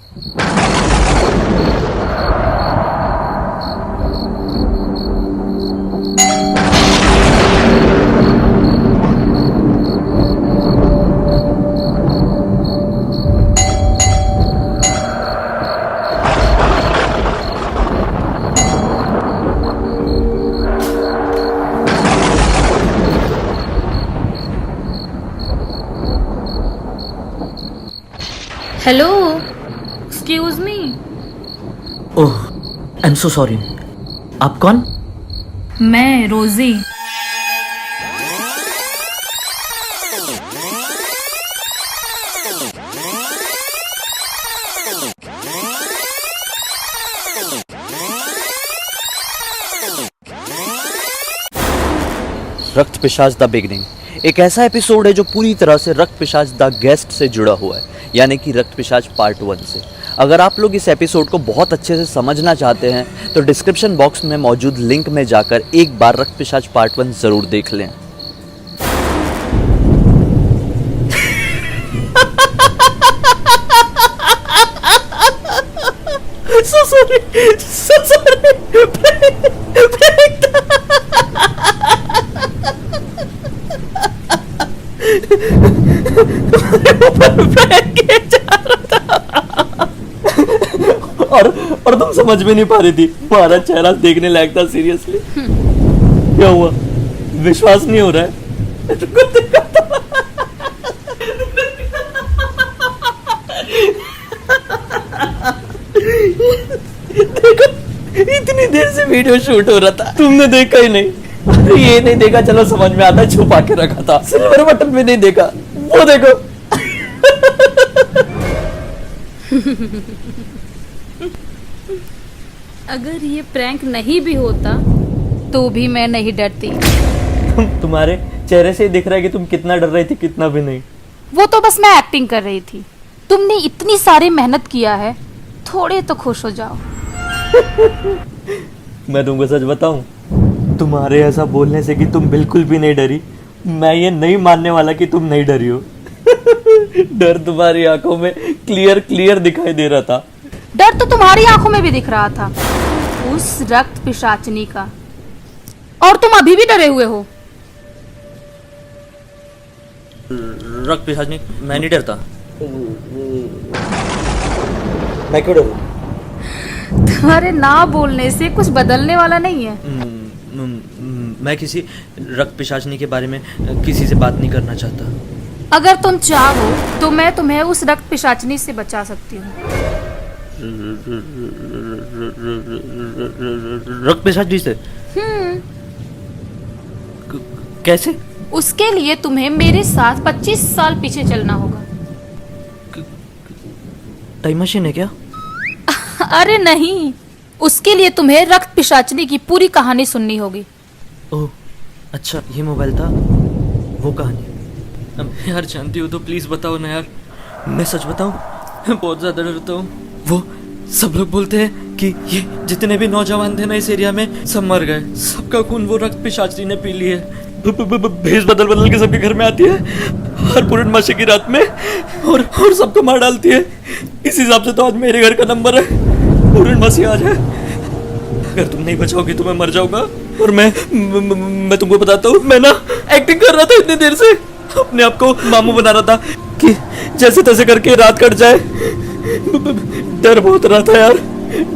Hello, excuse me. Oh, I am so sorry. आप कौन? मैं रोजी। रक्त पिशाच द बिगनिंग एक ऐसा एपिसोड है जो पूरी तरह से रक्त पिशाच द गेस्ट से जुड़ा हुआ है, यानी कि रक्त पिशाच पार्ट 1 से। अगर आप लोग इस एपिसोड को बहुत अच्छे से समझना चाहते हैं तो डिस्क्रिप्शन बॉक्स में मौजूद लिंक में जाकर एक बार रक्त पिशाच पार्ट 1 जरूर देख लें। So sorry, so sorry. और तुम समझ में नहीं पा रही थी। तुम्हारा चेहरा देखने लायक था। सीरियसली क्या हुआ? विश्वास नहीं हो रहा है? देखो, इतनी देर से वीडियो शूट हो रहा था, तुमने देखा ही नहीं। ये नहीं देखा, चलो समझ में आता, छुपा के रखा था। सिल्वर बटन भी नहीं देखा, वो देखो। अगर ये प्रैंक नहीं भी होता तो भी मैं नहीं डरती। तुम्हारे चेहरे से ही दिख रहा है कि तुम कितना डर रही थी, कितना भी नहीं। वो तो बस मैं एक्टिंग कर रही थी। तुमने इतनी सारी मेहनत किया है, थोड़े तो खुश हो जाओ। मैं तुमको सच बताऊं, तुम्हारे ऐसा बोलने से कि तुम बिल्कुल भी नहीं डरी, मैं ये नहीं मानने वाला कि तुम नहीं डरी हो। डर तुम्हारी आंखों में क्लियर क्लियर दिखाई दे रहा था। डर तो तुम्हारी आंखों में भी दिख रहा था, उस रक्त पिशाचनी का। और तुम अभी भी डरे हुए हो। रक्त पिशाच नहीं, मैं नहीं डरता। मैं क्यों डरूं? तुम्हारे ना बोलने से कुछ बदलने वाला नहीं है। मैं किसी रक्त पिशाचनी के बारे में किसी से बात नहीं करना चाहता। अगर तुम चाहो तो मैं तुम्हें उस रक्त पिशाचनी से बचा सकती हूँ। रक्त पिशाचनी से? कैसे? उसके लिए तुम्हें मेरे साथ 25 साल पीछे चलना होगा। टाइम मशीन है क्या? अरे नहीं, उसके लिए तुम्हें रक्त पिशाचनी की पूरी कहानी सुननी होगी। ओह अच्छा, ये मोबाइल था, वो कहानी। यार जानती हो तो प्लीज बताओ ना यार। मैं सच बताऊं, मैं बहुत ज्यादा डरता हूँ। वो सब लोग बोलते हैं कि ये जितने भी नौजवान थे ना इस एरिया में, सब मर गए। सबका खून वो रक्त पिशाचनी ने पी ली है। भेष बदल बदल के सबके घर में आती है हर पूर्णिमासी की रात में, और सबको मार डालती है। इस हिसाब से तो आज मेरे घर का नंबर है। पूर्णिमासी आज है, अगर तुम नहीं बचाओगी तो मैं मर जाऊंगा। और मैं तुमको बताता हूँ, मैं ना एक्टिंग कर रहा था इतनी देर से, अपने आप को मामू बना रहा था कि जैसे तैसे करके रात कट जाए। डर बहुत रहा था यार,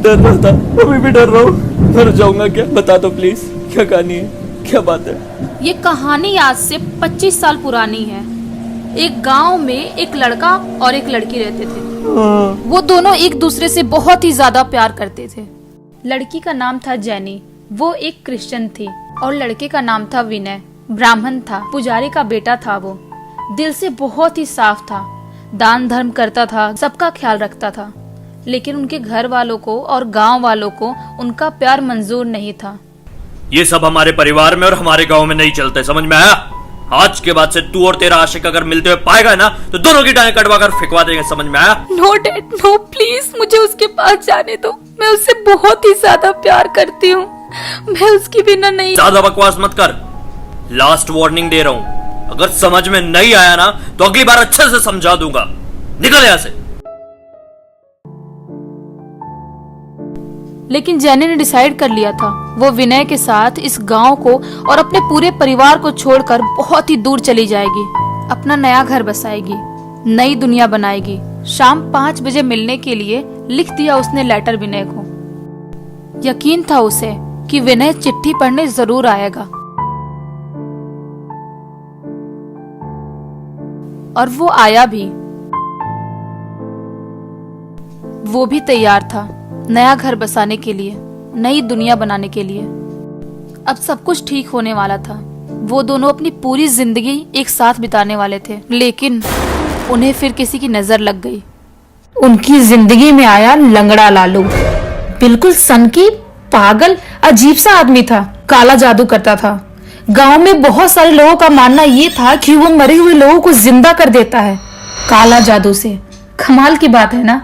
डर रहा था। अभी भी डर रहा हूँ। मर जाऊंगा क्या? बता दो प्लीज, क्या कहानी है, क्या बात है? ये कहानी आज से 25 साल पुरानी है। एक गांव में एक लड़का और एक लड़की रहते थे। वो दोनों एक दूसरे से बहुत ही ज्यादा प्यार करते थे। लड़की का नाम था जेनी, वो एक क्रिश्चियन थी, और लड़के का नाम था विनय, ब्राह्मण था, पुजारी का बेटा था। वो दिल से बहुत ही साफ था, दान धर्म करता था, सबका ख्याल रखता था। लेकिन उनके घर वालों को और गांव वालों को उनका प्यार मंजूर नहीं था। ये सब हमारे परिवार में और हमारे गांव में नहीं चलते, समझ में आया? आज के बाद से तू और तेरा आशिक अगर मिलते हुए पाएगा ना तो दोनों की टांगें कटवा कर फेंकवा देंगे, समझ में आया? नो डैड, नो प्लीज, मुझे उसके पास जाने दो। मैं उससे बहुत ही ज्यादा प्यार करती हूँ। मैं उसके बिना नहीं। ज्यादा बकवास मत कर, लास्ट वार्निंग दे रहा हूँ। अगर समझ में नहीं आया ना तो अगली बार अच्छे से समझा दूंगा। निकल यहाँ से। लेकिन जेनी ने डिसाइड कर लिया था वो विनय के साथ इस गांव को और अपने पूरे परिवार को छोड़कर बहुत ही दूर चली जाएगी, अपना नया घर बसाएगी, नई दुनिया बनाएगी। शाम 5 बजे मिलने के लिए लिख दिया उसने लेटर विनय को। यकीन था उसे कि विनय चिट्ठी पढ़ने जरूर आएगा और वो आया भी। वो भी तैयार था नया घर बसाने के लिए, नई दुनिया बनाने के लिए। अब सब कुछ ठीक होने वाला था। वो दोनों अपनी पूरी जिंदगी एक साथ बिताने वाले थे, लेकिन उन्हें फिर किसी की नजर लग गई। उनकी जिंदगी में आया लंगड़ा लालू। बिल्कुल सनकी, पागल, अजीब सा आदमी था। काला जादू करता था। गांव में बहुत सारे लोगों का मानना ये था कि वो मरे हुए लोगों को जिंदा कर देता है काला जादू से। कमाल की बात है ना।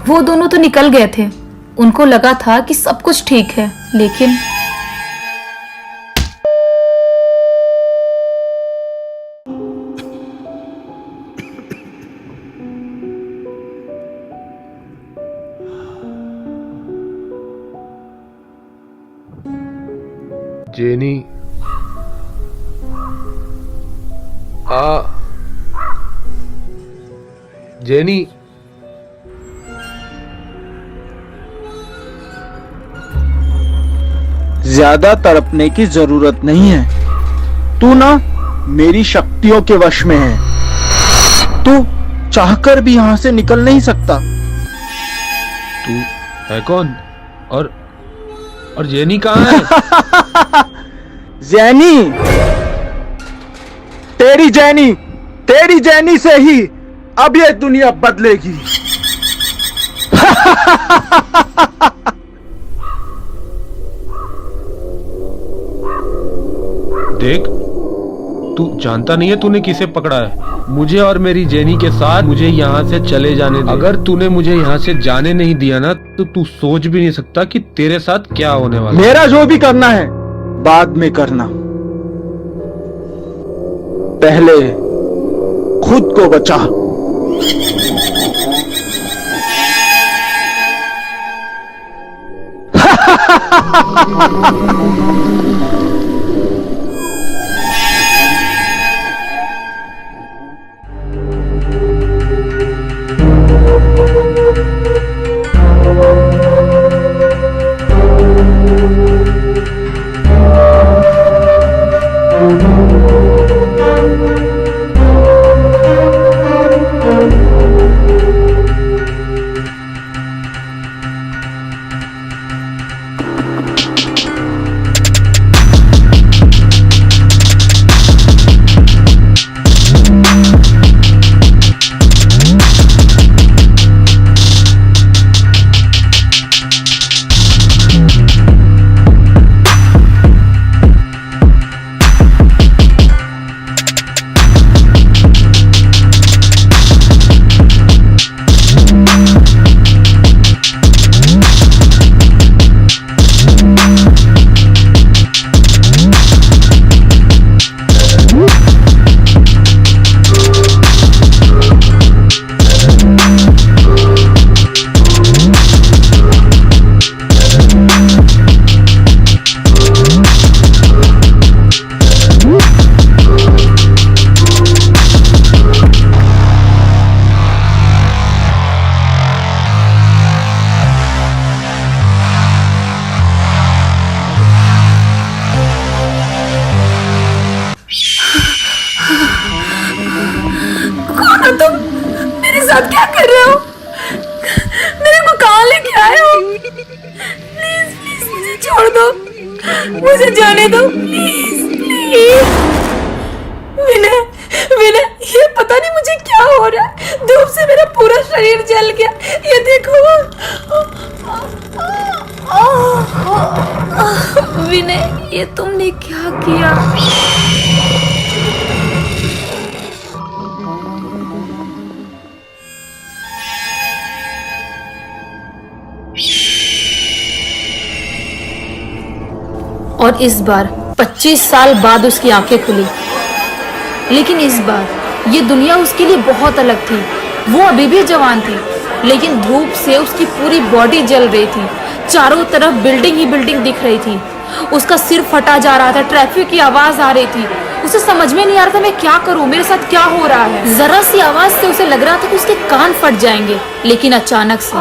वो दोनों तो निकल गए थे। उनको लगा था कि सब कुछ ठीक है, लेकिन जेनी जेनी ज्यादा तड़पने की जरूरत नहीं है। तू ना मेरी शक्तियों के वश में है। तू चाहकर भी यहां से निकल नहीं सकता। तू है कौन? और जेनी कहाँ है? जैनी, तेरी जैनी से ही अब ये दुनिया बदलेगी। देख, तू जानता नहीं है तूने किसे पकड़ा है। मुझे और मेरी जेनी के साथ मुझे यहाँ से चले जाने दे। अगर तूने मुझे यहाँ से जाने नहीं दिया ना तो तू सोच भी नहीं सकता कि तेरे साथ क्या होने वाला। मेरा जो भी करना है बाद में करना, पहले खुद को बचा। साथ क्या कर रहे हो? मेरे को कहाँ लेके आए हो? प्लीज प्लीज मुझे छोड़ दो, मुझे जाने दो प्लीज प्लीज। विनय विनय, ये पता नहीं मुझे क्या हो रहा है। धूप से मेरा पूरा शरीर जल गया। ये देखो विनय, ये तुमने क्या किया? और इस बार 25 साल बाद उसकी आंखें खुली। लेकिन इस बार ये दुनिया उसके लिए बहुत अलग थी। वो अभी भी जवान थी, लेकिन धूप से उसकी पूरी बॉडी जल रही थी। चारों तरफ बिल्डिंग ही बिल्डिंग दिख रही थी। उसका सिर फटा जा रहा था, ट्रैफिक की आवाज आ रही थी। उसे समझ में नहीं आ रहा था मैं क्या करूं, मेरे साथ क्या हो रहा है। जरा सी आवाज से उसे लग रहा था कि उसके कान फट जाएंगे। लेकिन अचानक से